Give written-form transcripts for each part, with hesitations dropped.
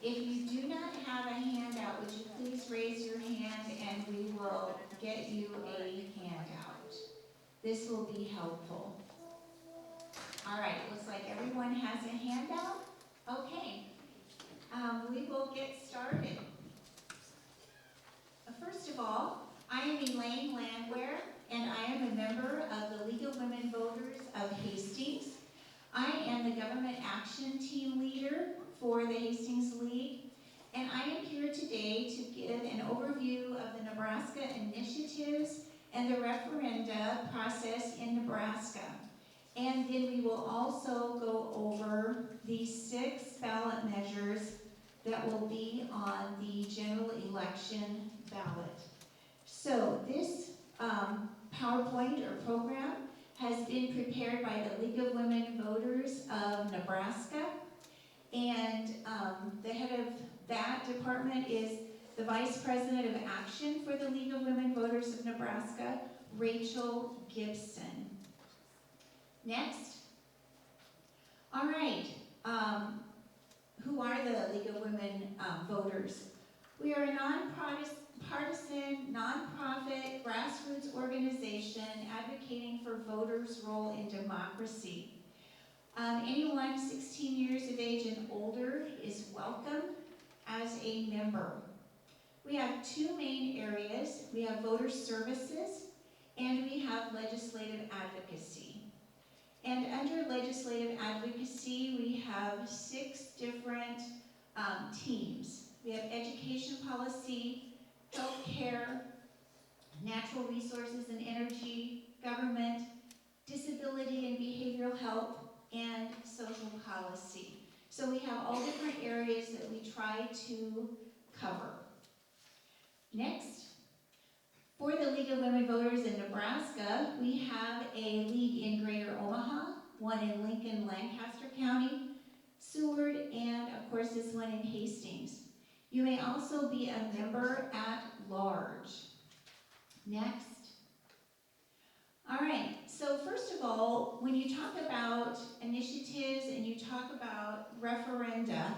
If you do not have a handout, would you please raise your hand and we will get you a handout. This will be helpful. All right, looks like everyone has a handout. Okay, we will get started. First of all, I am Elaine Landwehr, and I am a member of the League of Women Voters of Hastings. I am the Government Action Team Leader for the Hastings League, and I am here today to give an overview of the Nebraska initiatives and the referenda process in Nebraska. And then we will also go over the 6 ballot measures that will be on the General Election Ballot. So this PowerPoint or program has been prepared by the League of Women Voters of Nebraska, and the head of that department is the Vice President of Action for the League of Women Voters of Nebraska, Rachel Gibson. Next. All right. Who are the League of Women Voters? We are a nonpartisan, nonprofit, grassroots organization advocating for voters' role in democracy. Anyone 16 years of age and older is welcome as a member. We have 2 main areas. We have voter services and we have legislative advocacy. And under legislative advocacy, we have 6 different teams. We have education policy, healthcare, natural resources and energy, government, disability and behavioral health, and social policy. So we have all different areas that we try to cover. Next. For the League of Women Voters in Nebraska, we have a league in Greater Omaha, one in Lincoln, Lancaster County, Seward, and of course this one in Hastings. You may also be a member at large. Next. All right, so first of all, when you talk about initiatives and you talk about referenda,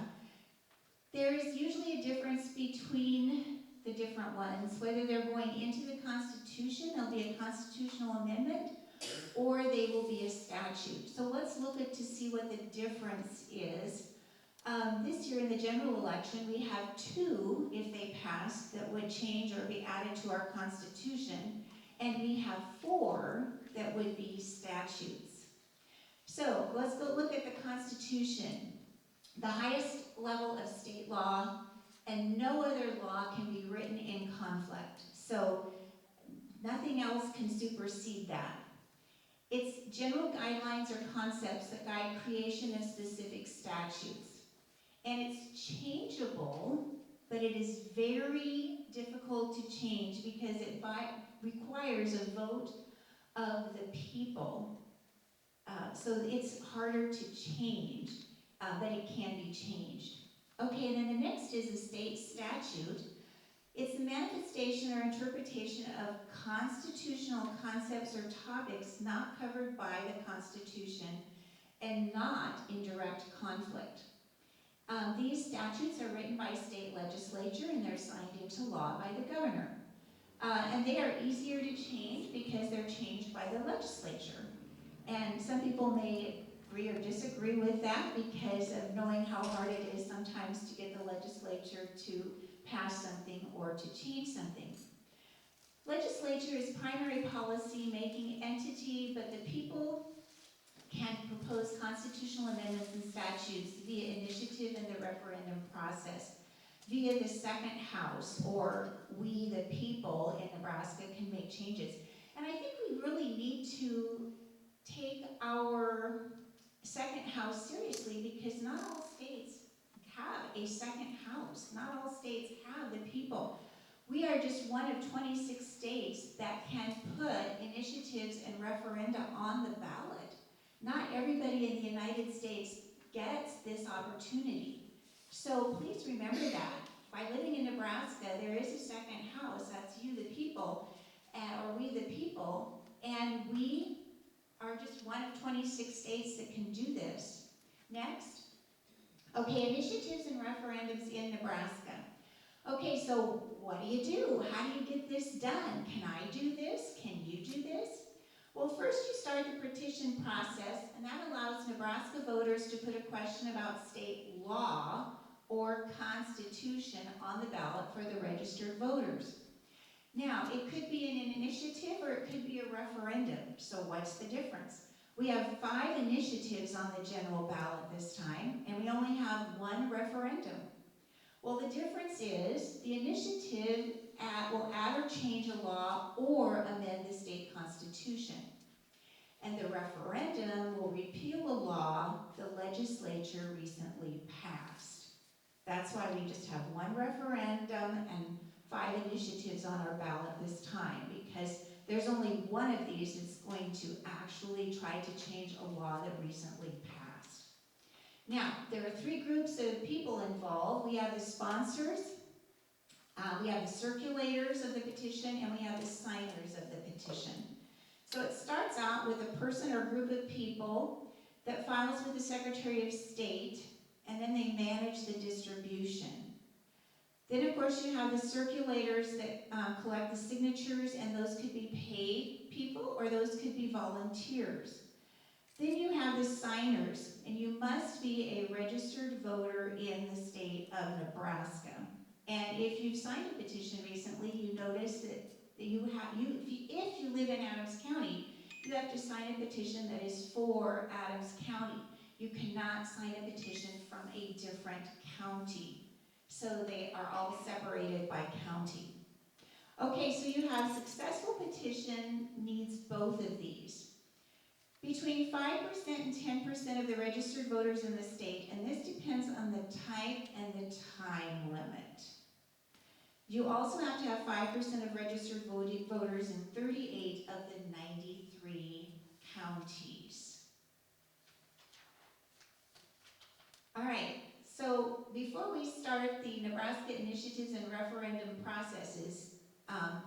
there is usually a difference between the different ones, whether they're going into the Constitution, there'll be a constitutional amendment, or they will be a statute. So let's look at to see what the difference is. This year in the general election, we have 2, if they pass, that would change or be added to our Constitution, and we have 4 that would be statutes. So let's go look at the Constitution. The highest level of state law, and no other law can be written in conflict. So nothing else can supersede that. It's general guidelines or concepts that guide creation of specific statutes. And it's changeable, but it is very difficult to change because it requires a vote of the people. So it's harder to change, but it can be changed. Okay, and then the next is a state statute. It's the manifestation or interpretation of constitutional concepts or topics not covered by the Constitution and not in direct conflict. These statutes are written by state legislature and they're signed into law by the governor. And they are easier to change because they're changed by the legislature. And some people may agree or disagree with that because of knowing how hard it is sometimes to get the legislature to pass something or to change something. Legislature is primary policy-making entity, but the people can propose constitutional amendments and statutes via initiative in the referendum process, via the second house, or we, the people in Nebraska, can make changes. And I think we really need to take our second house seriously because not all states have a second house. Not all states have the people. We are just one of 26 states that can put initiatives and referenda on the ballot. Not everybody in the United States gets this opportunity. So please remember that. By living in Nebraska, there is a second house. That's you, the people, or we, the people, and we are just one of 26 states that can do this. Next. Okay. Okay, initiatives and referendums in Nebraska. Okay, so what do? How do you get this done? Can I do this? Can you do this? Well, first you start the petition process, and that allows Nebraska voters to put a question about state law or constitution on the ballot for the registered voters. Now, it could be an initiative or it could be a referendum. So what's the difference? We have 5 initiatives on the general ballot this time, and we only have 1 referendum. Well, the difference is the initiative will add or change a law or amend the state constitution. And the referendum will repeal a law the legislature recently passed. That's why we just have 1 referendum and 5 initiatives on our ballot this time, because there's only one of these that's going to actually try to change a law that recently passed. Now, there are 3 groups of people involved. We have the sponsors, we have the circulators of the petition, and we have the signers of the petition. So it starts out with a person or group of people that files with the Secretary of State, and then they manage the distribution. Then, of course, you have the circulators that collect the signatures, and those could be paid people or those could be volunteers. Then you have the signers, and you must be a registered voter in the state of Nebraska. And if you've signed a petition recently, you notice that if you live in Adams County, you have to sign a petition that is for Adams County. You cannot sign a petition from a different county. So they are all separated by county. Okay, so you have successful petition needs both of these. Between 5% and 10% of the registered voters in the state, and this depends on the type and the time limit. You also have to have 5% of registered voters in 38 of the 93 counties. All right, so before we start the Nebraska initiatives and referendum processes,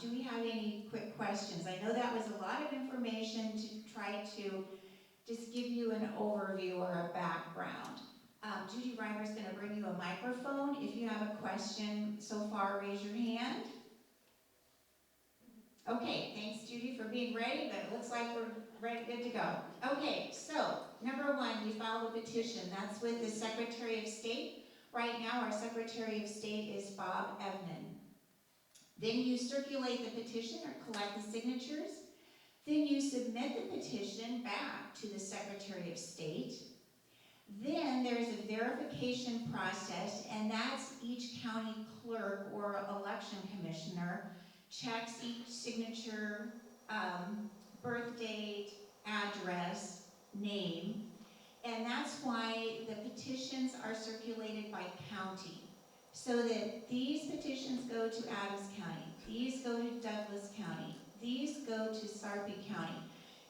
do we have any quick questions? I know that was a lot of information to try to just give you an overview or a background. Judy Reimer's going to bring you a microphone. If you have a question so far, raise your hand. Okay, thanks Judy for being ready, but it looks like we're ready, good to go. Okay, so number 1, you filed a petition. That's with the Secretary of State. Right now, our Secretary of State is Bob Evnen. Then you circulate the petition or collect the signatures. Then you submit the petition back to the Secretary of State. Then there's a verification process, and that's each county clerk or election commissioner checks each signature, birth date, address, name, and that's why the petitions are circulated by county. So that these petitions go to Adams County, these go to Douglas County, these go to Sarpy County.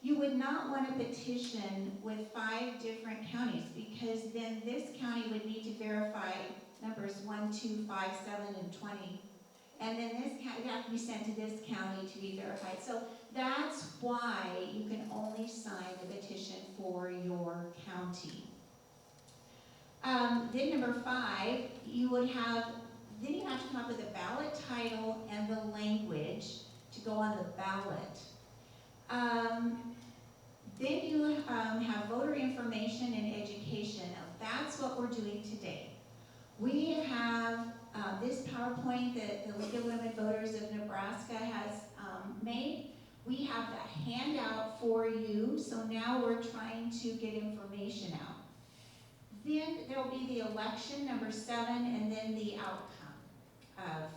You would not want a petition with 5 different counties, because then this county would need to verify numbers 1, 2, 5, 7, and 20. And then this county would have to be sent to this county to be verified. So that's why you can only sign the petition for your county. Then number 5, you have to come up with a ballot title and the language to go on the ballot. Then you have voter information and education. Now that's what we're doing today. We have this PowerPoint that the League of Women Voters of Nebraska has made. We have that handout for you, so now we're trying to get information out. Then there will be the election, number 7, and then the outcome of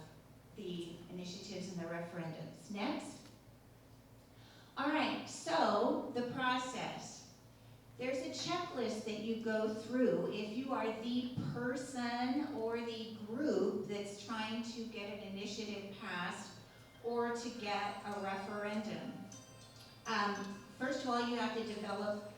the initiatives and the referendums. Next. All right, so the process. There's a checklist that you go through if you are the person or the group that's trying to get an initiative passed or to get a referendum. First of all, you have to develop,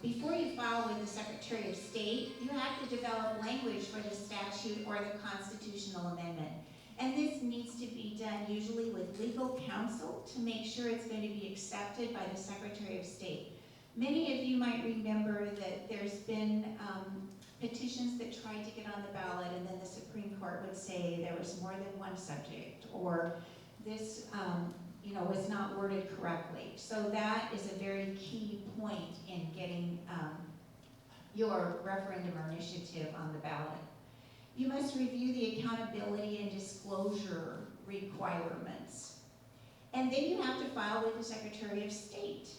before you file with the Secretary of State, you have to develop language for the statute or the constitutional amendment. And this needs to be done usually with legal counsel to make sure it's going to be accepted by the Secretary of State. Many of you might remember that there's been petitions that tried to get on the ballot, and then the Supreme Court would say there was more than one subject, or this was not worded correctly. So that is a very key point in getting your referendum or initiative on the ballot. You must review the accountability and disclosure requirements. And then you have to file with the Secretary of State.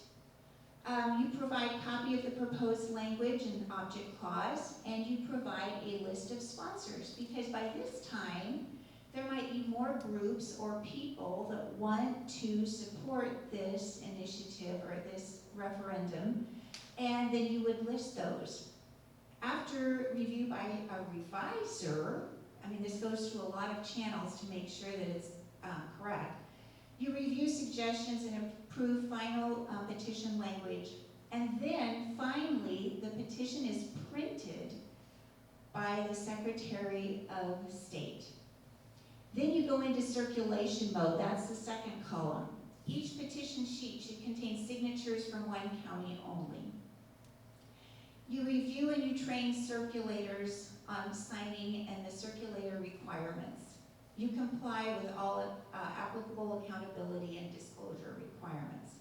You provide a copy of the proposed language and object clause, and you provide a list of sponsors, because by this time, there might be more groups or people that want to support this initiative or this referendum, and then you would list those. After review by a revisor, this goes through a lot of channels to make sure that it's correct. You review suggestions and approve final petition language, and then finally, the petition is printed by the Secretary of State. Then you go into circulation mode. That's the second column. Each petition sheet should contain signatures from one county only. You review and you train circulators on signing and the circulator requirements. You comply with all applicable accountability and disclosure requirements.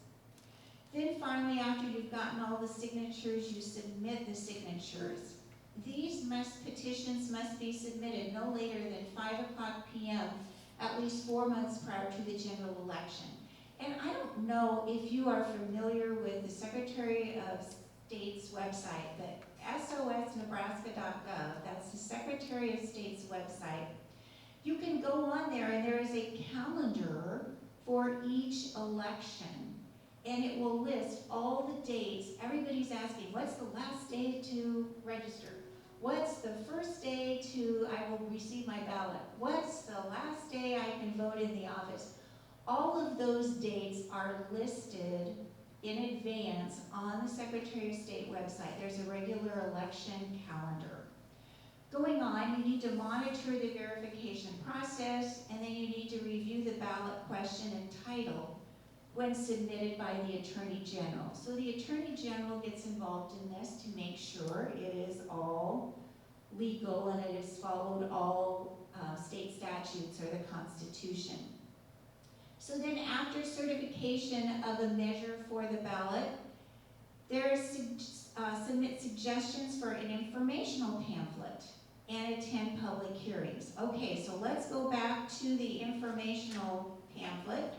Then finally, after you've gotten all the signatures, you submit the signatures. These petitions must be submitted no later than 5:00 p.m. at least 4 months prior to the general election. And I don't know if you are familiar with the Secretary of State's website, the sosnebraska.gov, that's the Secretary of State's website. You can go on there and there is a calendar for each election, and it will list all the dates. Everybody's asking, what's the last day to register? What's the first day I will receive my ballot? What's the last day I can vote in the office? All of those dates are listed in advance on the Secretary of State website. There's a regular election calendar. Going on, you need to monitor the verification process, and then you need to review the ballot question and title when submitted by the Attorney General. So the Attorney General gets involved in this to make sure it is all legal and it has followed all state statutes or the Constitution. So then after certification of a measure for the ballot, there is submit suggestions for an informational pamphlet and attend public hearings. Okay, so let's go back to the informational pamphlet.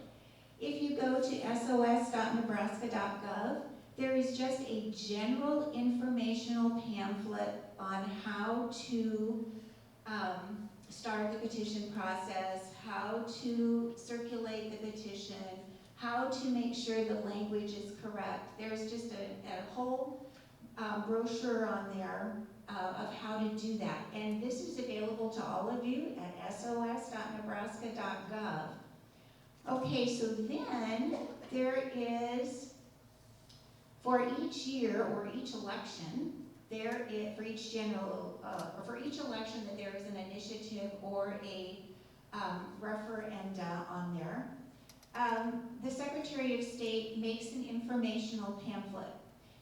If you go to sos.nebraska.gov, there is just a general informational pamphlet on how to start the petition process, how to circulate the petition, how to make sure the language is correct. There's just a whole brochure on there of how to do that. And this is available to all of you at sos.nebraska.gov. Okay, so then there is, for each year or each election, for each election that there is an initiative or a referenda on there. The Secretary of State makes an informational pamphlet.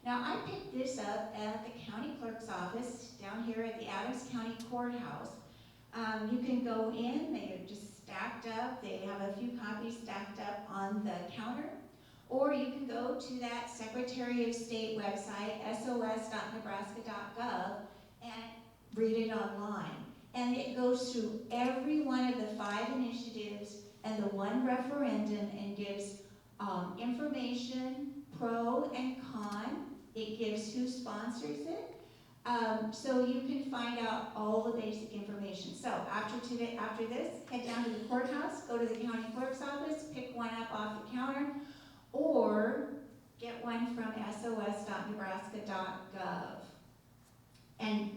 Now, I picked this up at the county clerk's office down here at the Adams County Courthouse. You can go in, they are just stacked up. They have a few copies stacked up on the counter. Or you can go to that Secretary of State website, sos.nebraska.gov, and read it online. And it goes through every one of the 5 initiatives and the 1 referendum and gives information, pro and con. It gives who sponsors it. So you can find out all the basic information. So after this, head down to the courthouse, go to the county clerk's office, pick one up off the counter, or get one from sos.nebraska.gov. And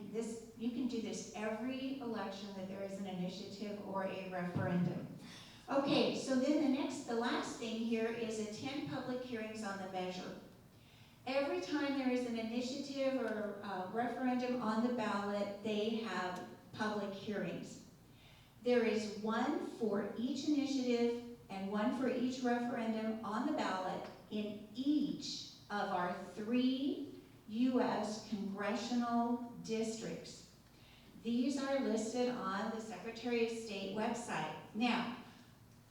you can do this every election that there is an initiative or a referendum. Okay, so then the last thing here is attend public hearings on the measure. Every time there is an initiative or a referendum on the ballot, they have public hearings. There is one for each initiative and one for each referendum on the ballot in each of our 3 U.S. congressional districts. These are listed on the Secretary of State website. Now,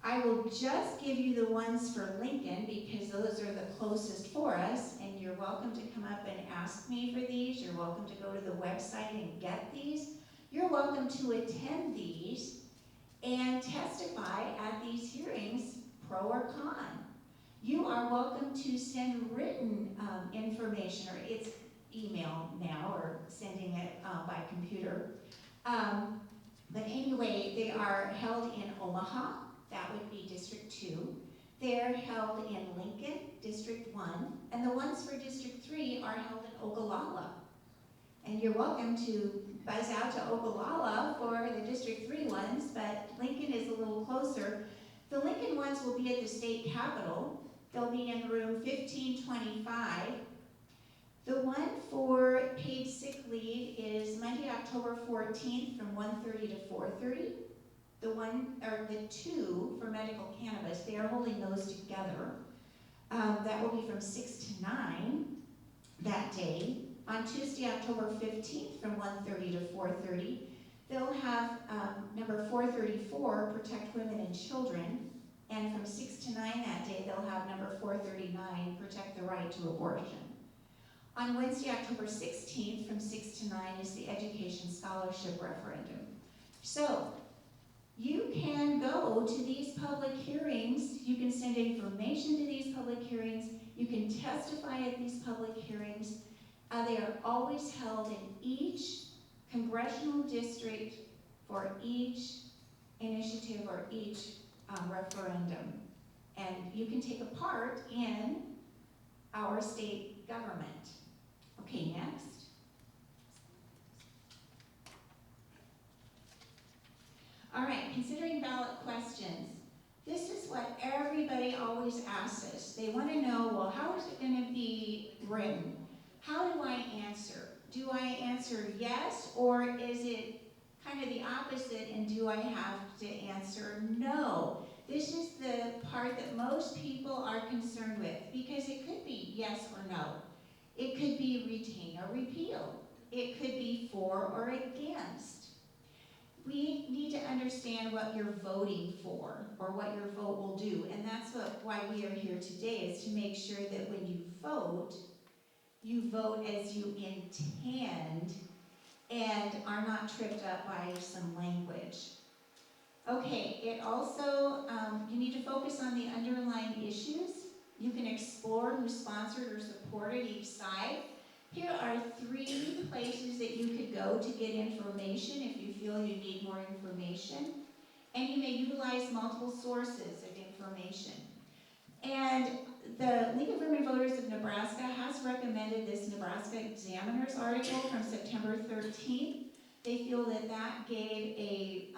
I will just give you the ones for Lincoln because those are the closest for us, and you're welcome to come up and ask me for these. You're welcome to go to the website and get these. You're welcome to attend these and testify at these hearings, pro or con. You are welcome to send written information, or it's email now, or sending it by computer. But anyway, they are held in Omaha. That would be District 2. They're held in Lincoln, District 1, and the ones for District 3 are held in Ogallala. And you're welcome to buzz out to Ogallala for the District 3 ones, but Lincoln is a little closer. The Lincoln ones will be at the state capitol. They'll be in room 1525. The one for paid sick leave is Monday, October 14th from 1:30 to 4:30. The two for medical cannabis, they are holding those together. That will be from 6 to 9 that day. On Tuesday, October 15th from 1:30 to 4:30, they'll have number 434, Protect Women and Children. And from 6 to 9 that day, they'll have number 439, Protect the Right to Abortion. On Wednesday, October 16th from 6 to 9 is the Education Scholarship Referendum. So, you can go to these public hearings, you can send information to these public hearings, you can testify at these public hearings. They are always held in each congressional district for each initiative or each referendum. And you can take a part in our state government. Okay, next. All right, considering ballot questions. This is what everybody always asks us. They want to know, well, how is it going to be written? How do I answer? Do I answer yes, or is it kind of the opposite, and do I have to answer no? This is the part that most people are concerned with, because it could be yes or no. It could be retain or repeal. It could be for or against. We need to understand what you're voting for, or what your vote will do, and that's why we are here today, is to make sure that when you vote as you intend, and are not tripped up by some language. Okay, it also, you need to focus on the underlying issues. You can explore who sponsored or supported each side. Here are 3 places that you could go to get information if you feel you need more information. And you may utilize multiple sources of information. And the League of Women Voters of Nebraska has recommended this Nebraska Examiner's article from September 13th. They feel that that gave a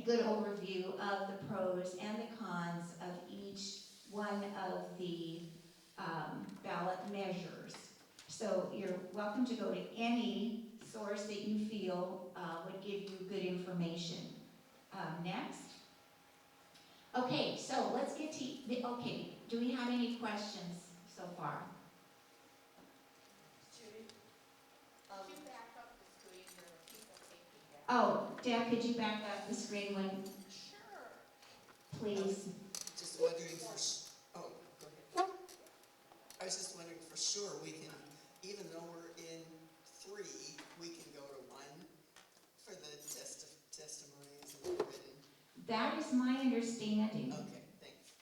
good overview of the pros and the cons of each one of the ballot measures. So you're welcome to go to any source that you feel would give you good information. Next. Okay, so let's get to do we have any questions so far? Judy, could you back up the screen? There are people taking that. Oh, Deb, could you back up the screen when, Sure. please? Just wondering for, oh, go ahead. I was just wondering for sure we can, even though we're in 3, we can go to 1 for the testimonies and the written. That is my understanding. Okay, thanks.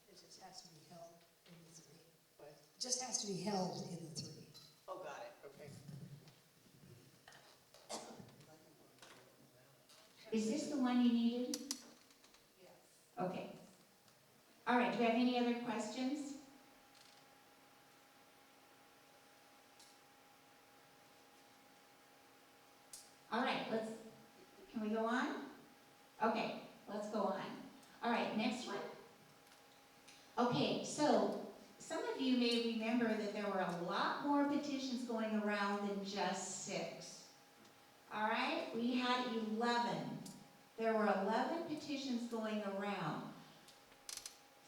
It just has to be held in the 3. What? It just has to be held in the 3. Oh, got it, okay. Is this the one you needed? Yes. Okay. All right, do we have any other questions? All right, can we go on? Okay, let's go on. All right, next one. Okay, so some of you may remember that there were a lot more petitions going around than just 6. All right, we had 11. There were 11 petitions going around.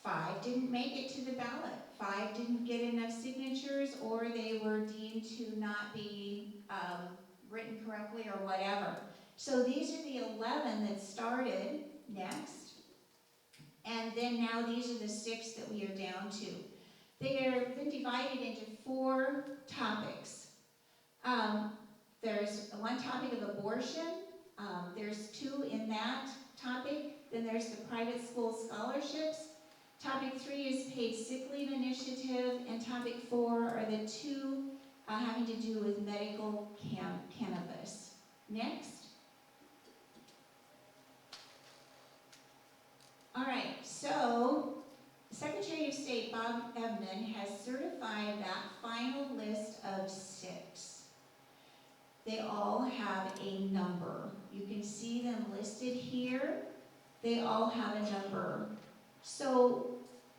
5 didn't make it to the ballot. 5 didn't get enough signatures, or they were deemed to not be written correctly or whatever. So these are the 11 that started next, and then now these are the 6 that we are down to. They have been divided into 4 topics. There's one topic of abortion. There's 2 in that topic. Then there's the private school scholarships. Topic 3 is paid sick leave initiative, and topic 4 are the 2 having to do with medical cannabis. Next. All right, so Secretary of State Bob Ebman has certified that final list of 6. They all have a number. You can see them listed here. They all have a number. So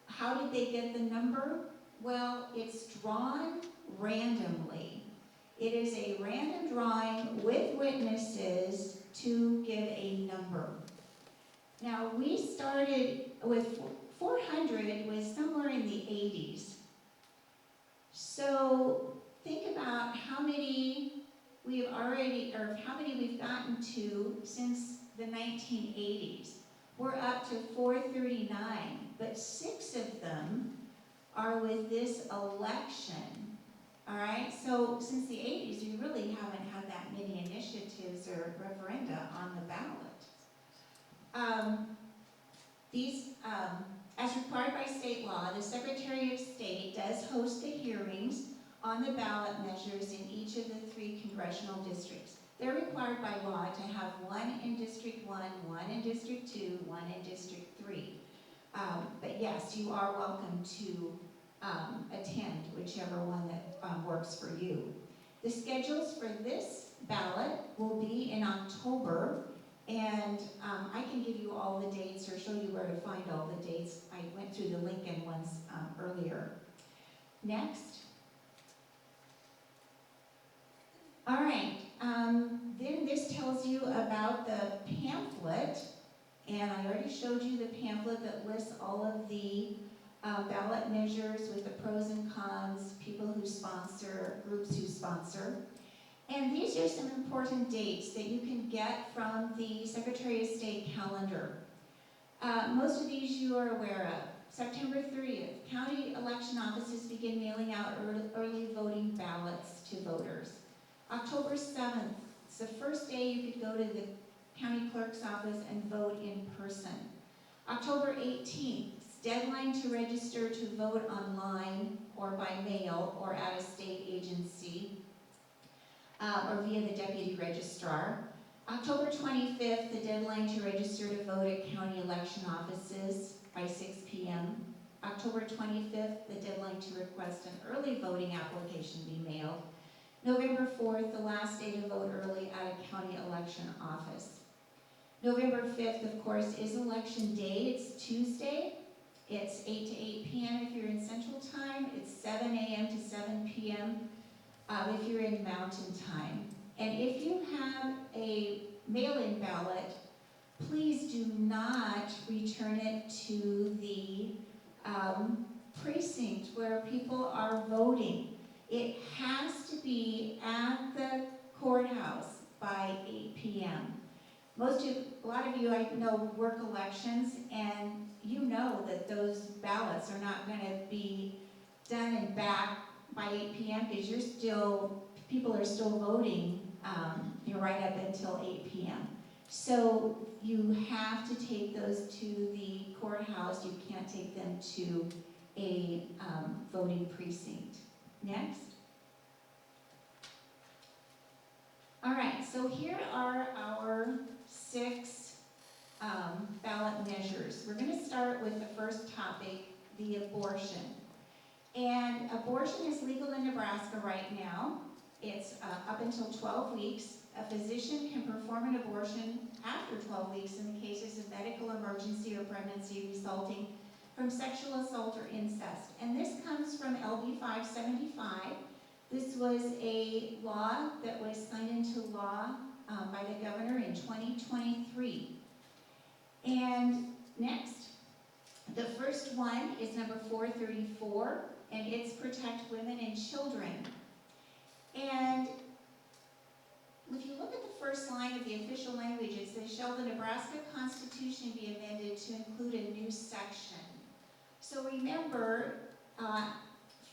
how did they get the number? Well, it's drawn randomly. It is a random drawing with witnesses to give a number. Now, we started with 400 was somewhere in the 80s. So think about how many we've already, or how many we've gotten to since the 1980s. We're up to 439, but 6 of them are with this election. All right, so since the 80s, we really haven't had that many initiatives or referenda on the ballot. As required by state law, the Secretary of State does host the hearings on the ballot measures in each of the 3 congressional districts. They're required by law to have 1 in District 1, 1 in District 2, 1 in District 3. But yes, you are welcome to attend whichever one that works for you. The schedules for this ballot will be in October, and I can give you all the dates or show you where to find all the dates. I went through the Lincoln ones earlier. Next. All right, then this tells you about the pamphlet, and I already showed you the pamphlet that lists all of the ballot measures with the pros and cons, people who sponsor, groups who sponsor. And these are some important dates that you can get from the Secretary of State calendar. Most of these you are aware of. September 30th, county election offices begin mailing out early voting ballots to voters. October 7th, it's the first day you could go to the county clerk's office and vote in person. October 18th, it's deadline to register to vote online or by mail or at a state agency or via the deputy registrar. October 25th, the deadline to register to vote at county election offices by 6 p.m. October 25th, the deadline to request an early voting application be mailed. November 4th, the last day to vote early at a county election office. November 5th, of course, is election day. It's Tuesday. It's 8 to 8 p.m. if you're in Central Time. It's 7 a.m. to 7 p.m. If you're in Mountain Time. And if you have a mail-in ballot, please do not return it to the precinct where people are voting. It has to be at the courthouse by 8 p.m. A lot of you I know work elections, and you know that those ballots are not going to be done and back by 8 p.m. because people are still voting right up until 8 p.m. So you have to take those to the courthouse. You can't take them to a voting precinct. Next. All right, so here are our 6 ballot measures. We're going to start with the first topic, the abortion. And abortion is legal in Nebraska right now. It's up until 12 weeks. A physician can perform an abortion after 12 weeks in the cases of medical emergency or pregnancy resulting from sexual assault or incest. And this comes from LB 575. This was a law that was signed into law by the governor in 2023. And next, The first one is number 434, and it's protect women and children. And if you look at the first line of the official language, it says, shall the Nebraska Constitution be amended to include a new section? So remember,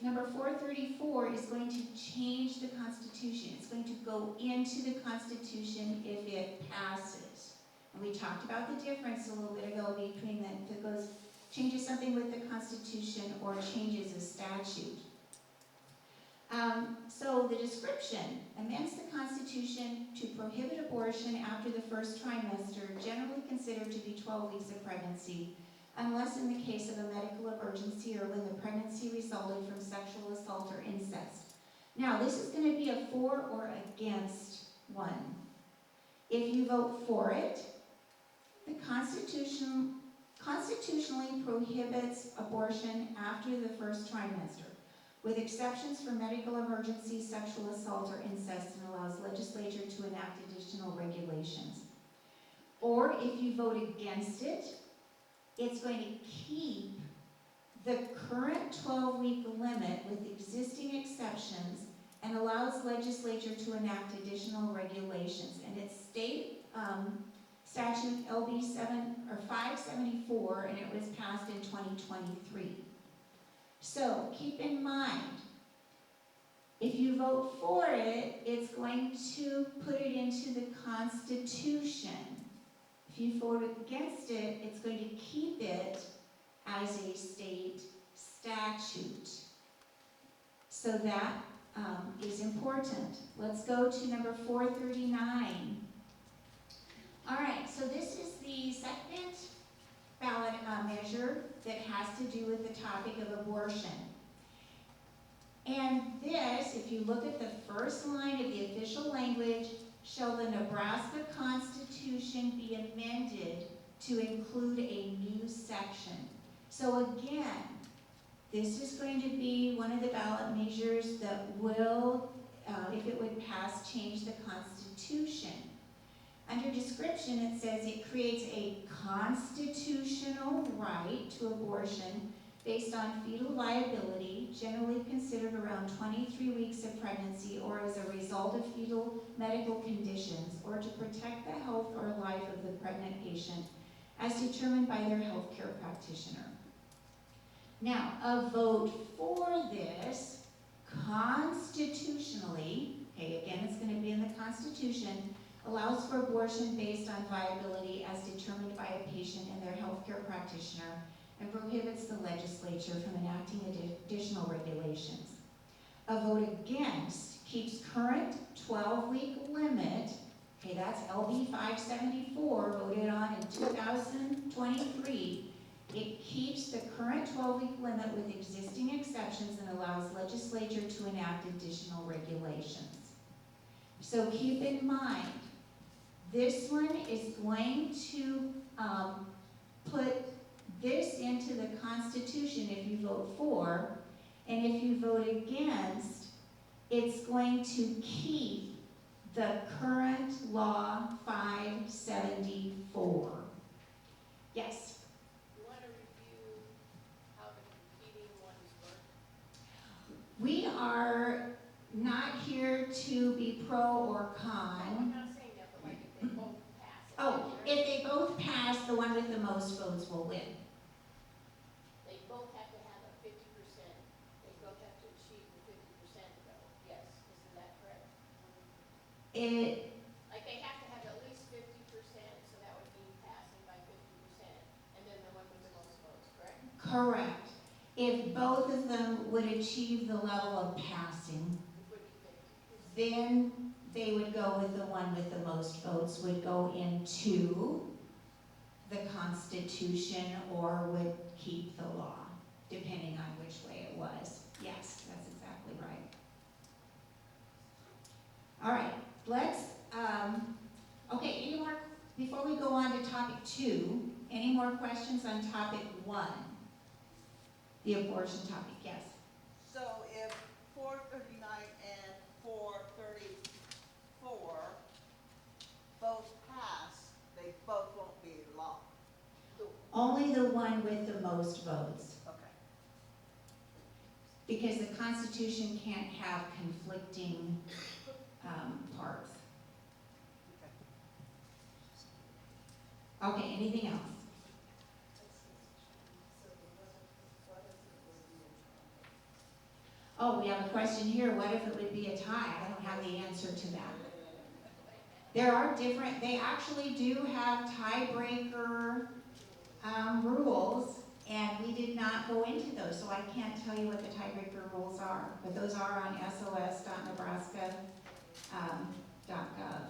number 434 is going to change the Constitution. It's going to go into the Constitution if it passes. And we talked about the difference a little bit ago between that, if it goes, changes something with the Constitution or changes a statute. So the description amends the Constitution to prohibit abortion after the first trimester, generally considered to be 12 weeks of pregnancy, unless in the case of a medical emergency or when the pregnancy resulted from sexual assault or incest. Now, this is going to be a for or against one. If you vote for it, the Constitution constitutionally prohibits abortion after the first trimester, with exceptions for medical emergencies, sexual assault, or incest, and allows legislature to enact additional regulations. Or if you vote against it, it's going to keep the current 12-week limit with existing exceptions and allows legislature to enact additional regulations. And it's state statute LB 574, and it was passed in 2023. So keep in mind, if you vote for it, it's going to put it into the Constitution. If you vote against it, it's going to keep it as a state statute. So that is important. Let's go to number 439. All right, so this is the second ballot measure that has to do with the topic of abortion. And this, if you look at the first line of the official language, shall the Nebraska Constitution be amended to include a new section. So again, this is going to be one of the ballot measures that will, if it would pass, change the Constitution. Under description, it says it creates a constitutional right to abortion based on fetal viability, generally considered around 23 weeks of pregnancy or as a result of fetal medical conditions, or to protect the health or life of the pregnant patient as determined by their healthcare practitioner. Now, a vote for this constitutionally, okay, again, it's going to be in the Constitution, allows for abortion based on viability as determined by a patient and their healthcare practitioner, and prohibits the legislature from enacting additional regulations. A vote against keeps current 12-week limit, okay, that's LB 574, voted on in 2023. It keeps the current 12-week limit with existing exceptions and allows legislature to enact additional regulations. So keep in mind, this one is going to put this into the Constitution if you vote for, and if you vote against, it's going to keep the current law 574. Yes? You want to review how the competing ones work? We are not here to be pro or I'm con. not saying that, but like if they both pass. Oh, if they both pass, the one with the most votes will win. They both have to have a 50%, they both have to achieve the 50% though, yes, isn't that correct? Like they have to have at least 50%, so that would mean passing by 50%, and then the one with the most votes, correct? Correct. If both of them would achieve the level of passing, It would be 50%. then they would go with the one with the most votes, would go into the Constitution or would keep the law, depending on which way it was. Yes, that's exactly right. All right, let's, okay, any more, before we go on to topic 2, any more questions on topic 1? The abortion topic, yes. So if 439 and 434 both pass, they both won't be law. Only the one with the most votes, Okay. because the Constitution can't have conflicting parts. Okay. Okay, anything else? Oh, we have a question here. What if it would be a tie? I don't have the answer to that. There are different, they actually do have tiebreaker rules, and we did not go into those, so I can't tell you what the tiebreaker rules are. But those are on sos.nebraska.gov.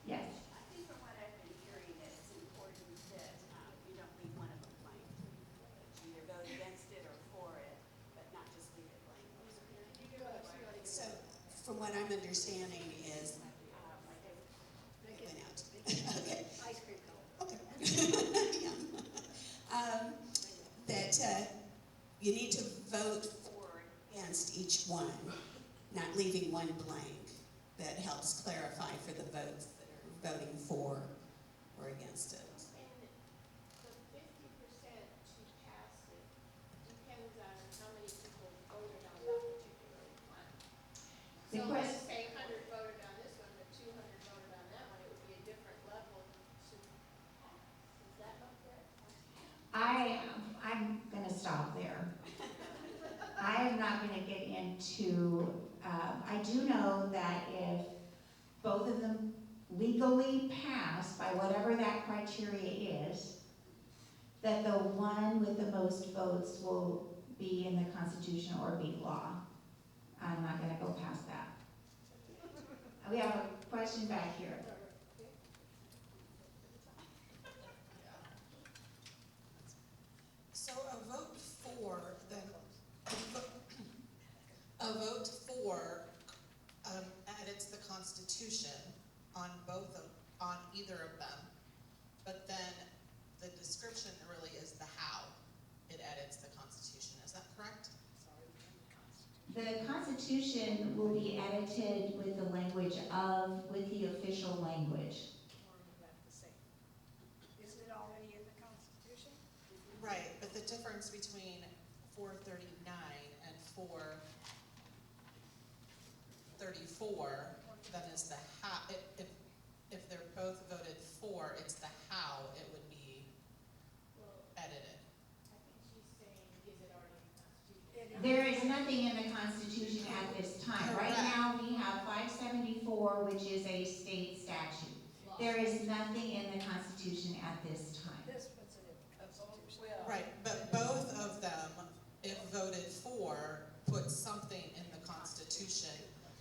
Yes. I think from what I've been hearing, that it's important that you don't leave one of them blank. That you either vote against it or for it, but not just leave it blank. So, from what I'm understanding is, it went out. Okay. Ice cream cone. Okay. Yeah. That you need to vote for or against each one, not leaving one blank. That helps clarify for the votes that are voting for or against it. And the 50% to pass it depends on how many people voted on that particular one. The So quest- let's say 100 voted on this one, but 200 voted on that one, it would be a different level to pass. Is that not correct? I'm gonna stop there. I am not gonna get into, I do know that if both of them legally pass by whatever that criteria is, that the one with the most votes will be in the Constitution or be law. I'm not gonna go past that. We have a question back here. So a vote for edits the Constitution on on either of them, but then the description really is the how it edits the Constitution. Is that correct? The Constitution will be edited with the language with the official language. Isn't it already in the Constitution? Right, but the difference between 439 and 434 then is the how. If they're both voted for, it's the how it would be Well, edited. I think she's saying, is it already in the Constitution? There is nothing in the Constitution at this time. Right Correct. now, we have 574, which is a state statute. There is nothing in the Constitution at this time. This puts it in the Constitution. Right, but both of them, if voted for, put something in the Constitution.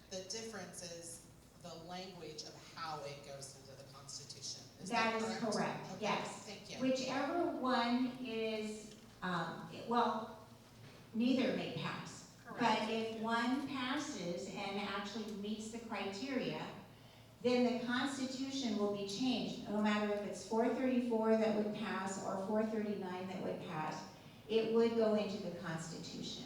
The difference is the language of how it goes into the Constitution. That is correct, Okay, yes. thank you. Whichever one is, well, neither may pass. But if one passes and actually meets the criteria, then the Constitution will be changed. No matter if it's 434 that would pass or 439 that would pass, it would go into the Constitution.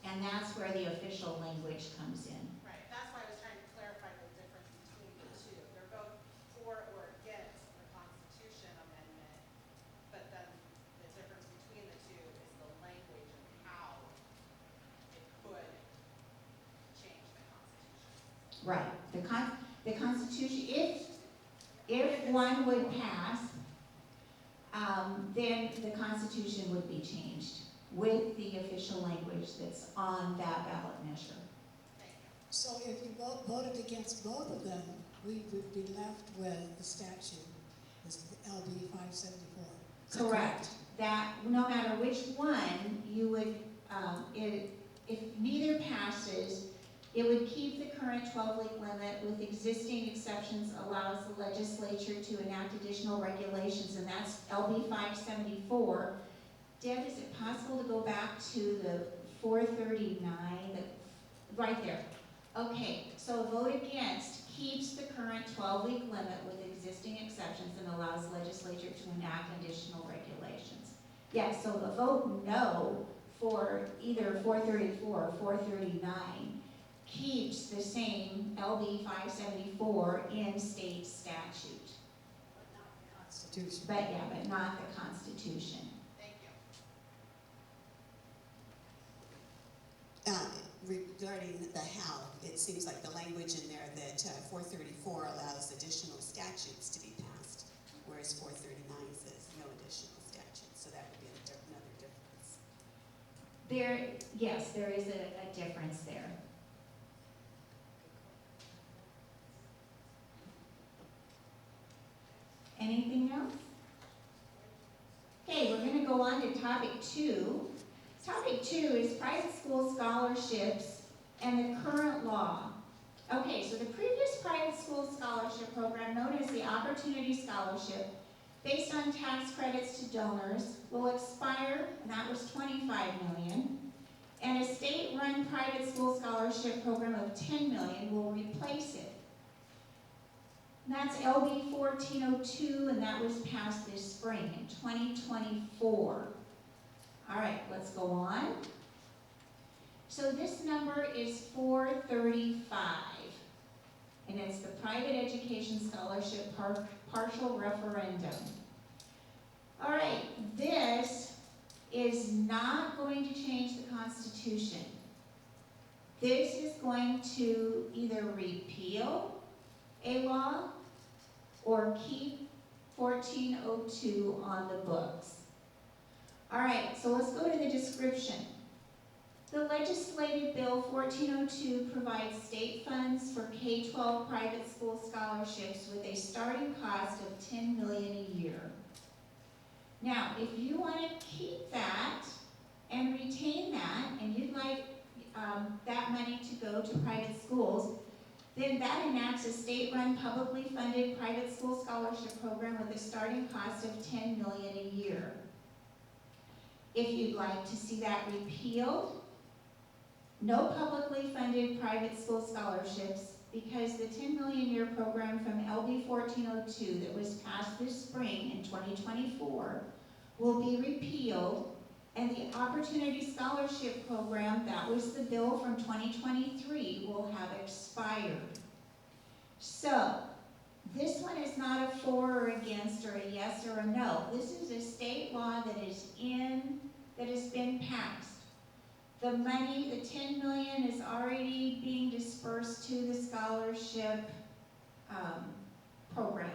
And that's where the official language comes in. Right, that's why I was trying to clarify the difference between the two. They're both for or against the Constitution amendment, but then the difference between the two is the language of how it could change the Constitution. Right. The Constitution, if one would pass, then the Constitution would be changed with the official language that's on that ballot measure. So if you voted against both of them, we would be left with the statute, this LD 574. Correct. That no matter which one, you would, if neither passes, it would keep the current 12-week limit with existing exceptions, allows the legislature to enact additional regulations, and that's LB 574. Deb, is it possible to go back to the 439, right there? Okay, so a vote against keeps the current 12-week limit with existing exceptions and allows legislature to enact additional regulations. Yes, so the vote no for either 434 or 439 keeps the same LB 574 in state statute. But not the Constitution. Constitution. But yeah, but not the Constitution. Thank you. Regarding the how, it seems like the language in there that 434 allows additional statutes to be passed, whereas 439 says no additional statutes, so that would be another difference. Yes, there is a difference there. Anything else? Okay, we're going to go on to topic 2. Topic 2 is private school scholarships and the current law. Okay, so the previous private school scholarship program, known as the Opportunity Scholarship, based on tax credits to donors, will expire, and that was $25 million. And a state-run private school scholarship program of $10 million will replace it. And that's LB 1402, and that was passed this spring in 2024. All right, let's go on. So this number is 435, and it's the Private Education Scholarship Partial Referendum. All right, this is not going to change the Constitution. This is going to either repeal a law or keep 1402 on the books. All right, so let's go to the description. The legislative bill 1402 provides state funds for K-12 private school scholarships with a starting cost of $10 million a year. Now, if you want to keep that and retain that, and you'd like that money to go to private schools, then that enacts a state-run, publicly funded private school scholarship program with a starting cost of $10 million a year. If you'd like to see that repealed, no publicly funded private school scholarships, because the $10 million year program from LB 1402 that was passed this spring in 2024 will be repealed, and the Opportunity Scholarship Program, that was the bill from 2023, will have expired. So, this one is not a for or against or a yes or a no. This is a state law that has been passed. The money, the $10 million, is already being dispersed to the scholarship program.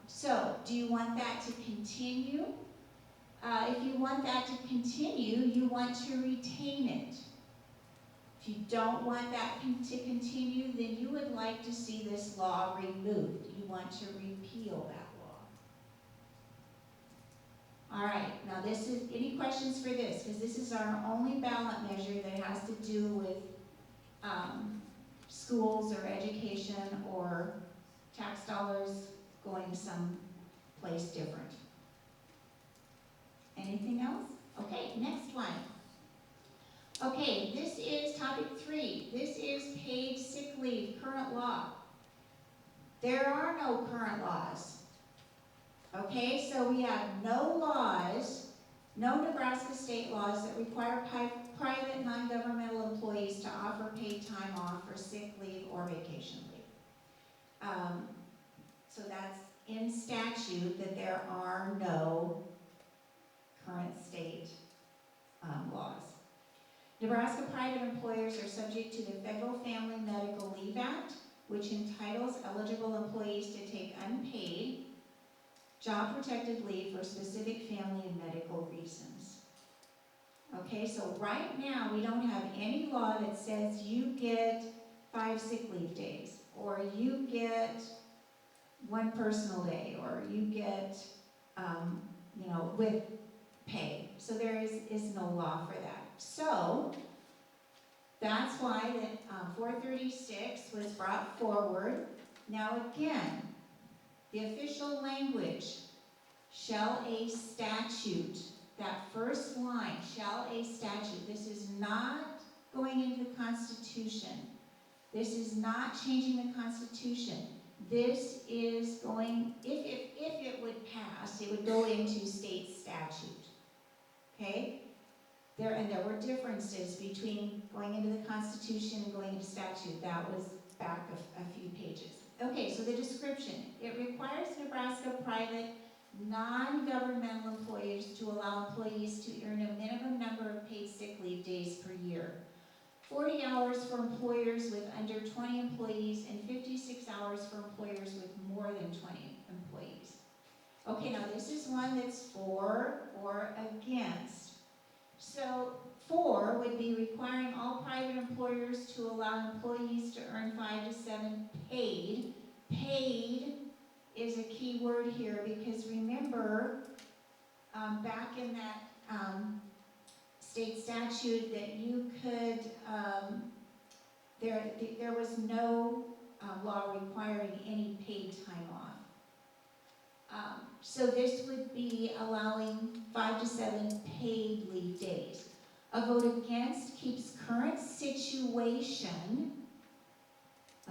So, do you want that to continue? If you want that to continue, you want to retain it. If you don't want that to continue, then you would like to see this law removed. You want to repeal that law. All right, now any questions for this? Because this is our only ballot measure that has to do with schools or education or tax dollars going someplace different. Anything else? Okay, next one. Okay, this is topic 3. This is paid sick leave, current law. There are no current laws. Okay, so we have no laws, no Nebraska state laws that require private non-governmental employees to offer paid time off for sick leave or vacation leave. So that's in statute that there are no current state laws. Nebraska private employers are subject to the Federal Family Medical Leave Act, which entitles eligible employees to take unpaid, job-protected leave for specific family and medical reasons. Okay, so right now we don't have any law that says you get 5 sick leave days, or you get 1 personal day, or you get, with pay. So there is no law for that. So that's why that 436 was brought forward. Now again, the official language, shall a statute, that first line, shall a statute, this is not going into the Constitution. This is not changing the Constitution. This is going, if it would pass, it would go into state statute. Okay? There were differences between going into the Constitution and going into statute. That was back a few pages. Okay, so the description, it requires Nebraska private, non-governmental employers to allow employees to earn a minimum number of paid sick leave days per year. 40 hours for employers with under 20 employees and 56 hours for employers with more than 20 employees. Okay, now this is one that's for or against. So for would be requiring all private employers to allow employees to earn 5 to 7 paid. Paid is a key word here because remember, back in that state statute that you could, there was no law requiring any paid time off. So this would be allowing 5 to 7 paid leave days. A vote against keeps current situation,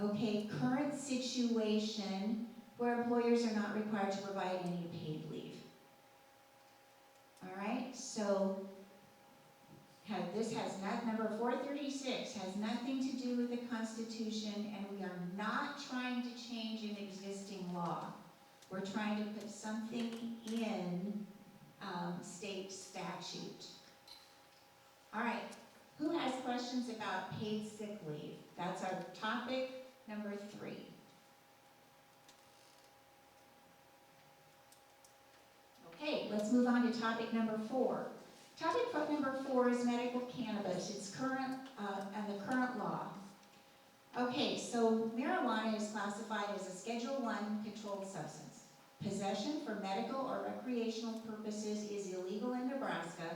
okay, current situation where employers are not required to provide any paid leave. All right, so this has not, number 436 has nothing to do with the Constitution, and we are not trying to change an existing law. We're trying to put something in state statute. All right, who has questions about paid sick leave? That's our topic number 3. Okay, let's move on to topic number 4. Topic number 4 is medical cannabis. It's current and the current law. Okay, so marijuana is classified as a Schedule I controlled substance. Possession for medical or recreational purposes is illegal in Nebraska,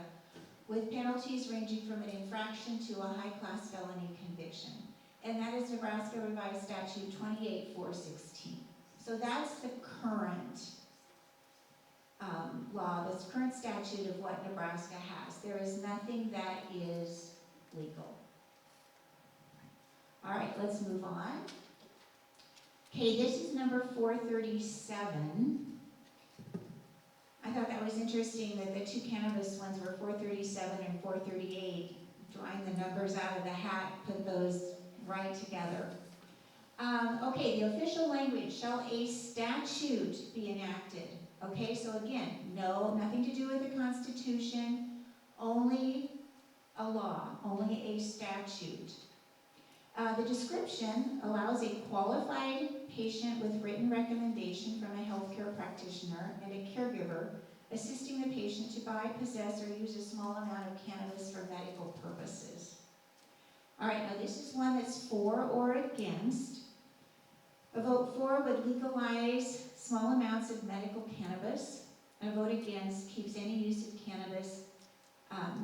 with penalties ranging from an infraction to a high-class felony conviction. And that is Nebraska Revised Statute 28416. So that's the current law, this current statute of what Nebraska has. There is nothing that is legal. All right, let's move on. Okay, this is number 437. I thought that was interesting that the 2 cannabis ones were 437 and 438. Drawing the numbers out of the hat, put those right together. Okay, the official language, shall a statute be enacted? Okay, so again, no, nothing to do with the Constitution, only a law, only a statute. The description allows a qualified patient with written recommendation from a healthcare practitioner and a caregiver assisting the patient to buy, possess, or use a small amount of cannabis for medical purposes. All right, now this is one that's for or against. A vote for would legalize small amounts of medical cannabis. A vote against keeps any use of cannabis,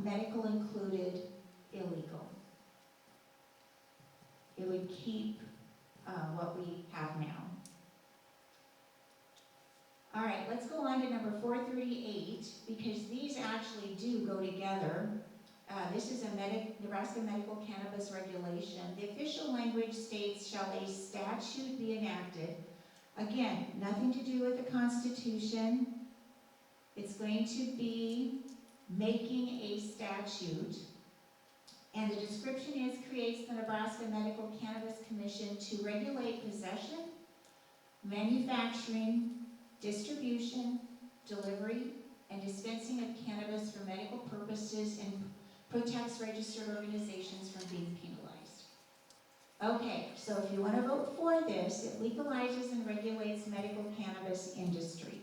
medical included, illegal. It would keep what we have now. All right, let's go on to number 438, because these actually do go together. This is a Nebraska medical cannabis regulation. The official language states, shall a statute be enacted? Again, nothing to do with the Constitution. It's going to be making a statute. And the description is, creates the Nebraska Medical Cannabis Commission to regulate possession, manufacturing, distribution, delivery, and dispensing of cannabis for medical purposes, and protects registered organizations from being penalized. Okay, so if you want to vote for this, it legalizes and regulates medical cannabis industry.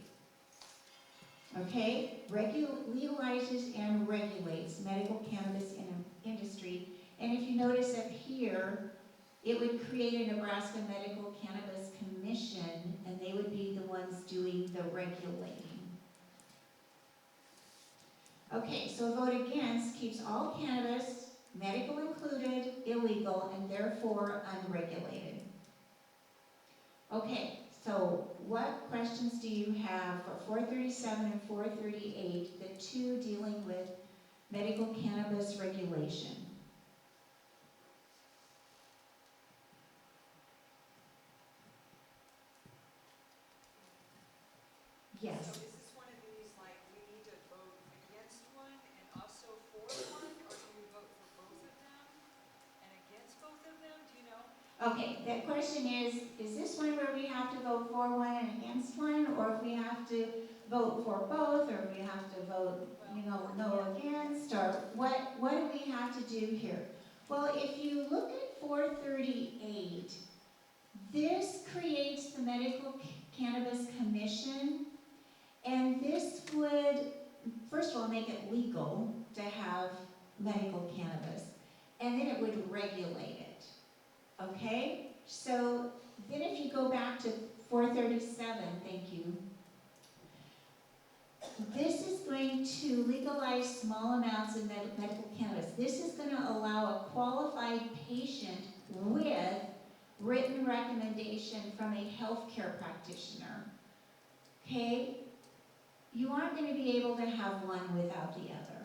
Okay, legalizes and regulates medical cannabis industry. And if you notice up here, it would create a Nebraska Medical Cannabis Commission, and they would be the ones doing the regulating. Okay, so a vote against keeps all cannabis, medical included, illegal, and therefore unregulated. Okay, so what questions do you have for 437 and 438, the 2 dealing with medical cannabis regulation? Yes. So is this one of these, like, we need to vote against one and also for one, or do we vote for both of them and against both of them? Do you know? Okay, the question is this one where we have to vote for one and against one, or if we have to vote for both, or if we have to vote, no against, or what do we have to do here? Well, if you look at 438, this creates the Medical Cannabis Commission, and this would, first of all, make it legal to have medical cannabis, and then it would regulate it. Okay, so then if you go back to 437, thank you. This is going to legalize small amounts of medical cannabis. This is going to allow a qualified patient with written recommendation from a healthcare practitioner. Okay, you aren't going to be able to have one without the other.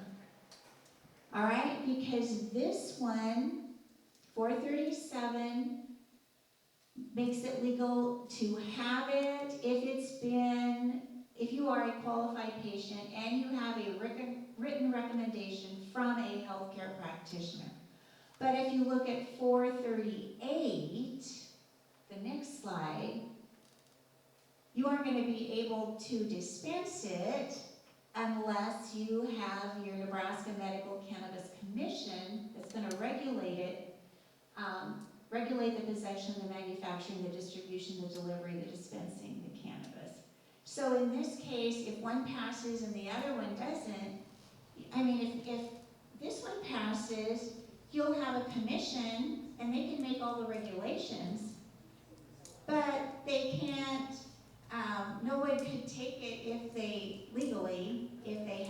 All right, because this one, 437, makes it legal to have it if you are a qualified patient and you have a written recommendation from a healthcare practitioner. But if you look at 438, the next slide, you aren't going to be able to dispense it unless you have your Nebraska Medical Cannabis Commission that's going to regulate it, regulate the possession, the manufacturing, the distribution, the delivery, the dispensing, the cannabis. So in this case, if one passes and the other one doesn't, I mean, if this one passes, you'll have a commission and they can make all the regulations, but they can't, no one could take it if they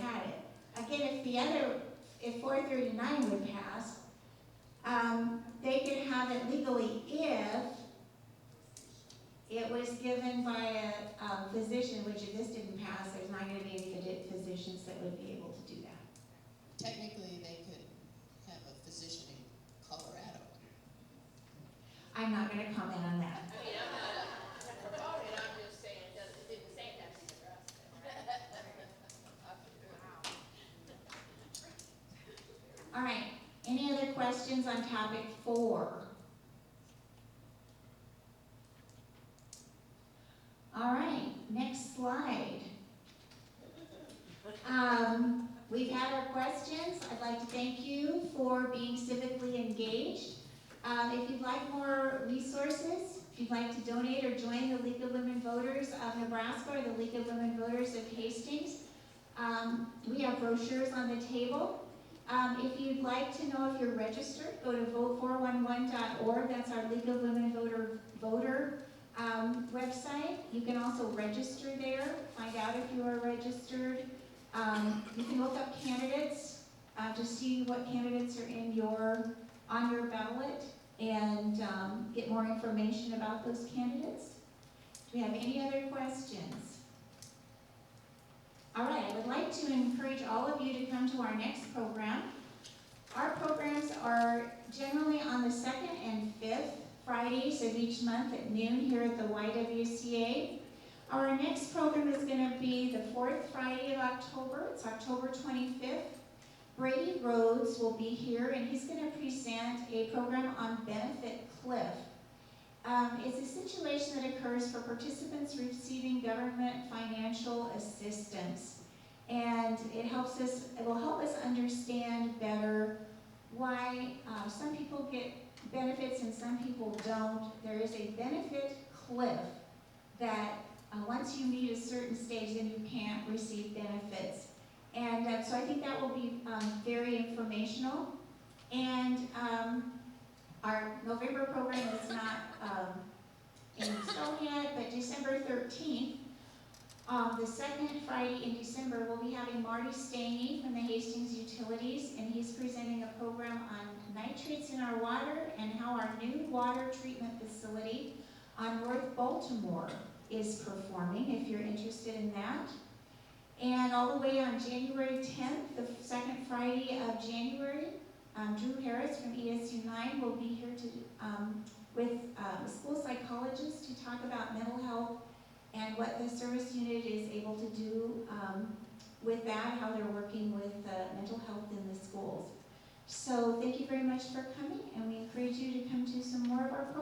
had it. Again, if 439 would pass, they could have it legally if it was given by a physician, which if this didn't pass, there's not going to be any physicians that would be able to do that. Technically, they could have a physician in Colorado. I'm not going to comment on that. I mean, I'm not a proponent, I'm just saying, it didn't say that in Nebraska. All right, any other questions on topic 4? All right, next slide. We've had our questions. I'd like to thank you for being civically engaged. If you'd like more resources, if you'd like to donate or join the League of Women Voters of Nebraska or the League of Women Voters of Hastings, we have brochures on the table. If you'd like to know if you're registered, go to vote411.org. That's our League of Women Voter website. You can also register there, find out if you are registered. You can look up candidates to see what candidates are on your ballot and get more information about those candidates. Do we have any other questions? All right, I would like to encourage all of you to come to our next program. Our programs are generally on the 2nd and 5th Fridays of each month at noon here at the YWCA. Our next program is going to be the 4th Friday of October. It's October 25th. Brady Rhodes will be here, and he's going to present a program on Benefit Cliff. It's a situation that occurs for participants receiving government financial assistance. And it will help us understand better why some people get benefits and some people don't. There is a benefit cliff that once you meet a certain stage, then you can't receive benefits. And so I think that will be very informational. And our November program is not in stone yet, but December 13th, the 2nd Friday in December, we'll be having Marty Staney from the Hastings Utilities, and he's presenting a program on nitrates in our water and how our new water treatment facility on North Baltimore is performing, if you're interested in that. And all the way on January 10th, the 2nd Friday of January, Drew Harris from ESU 9 will be here with a school psychologist to talk about mental health and what the service unit is able to do with that, how they're working with mental health in the schools. So thank you very much for coming, and we encourage you to come to some more of our programs.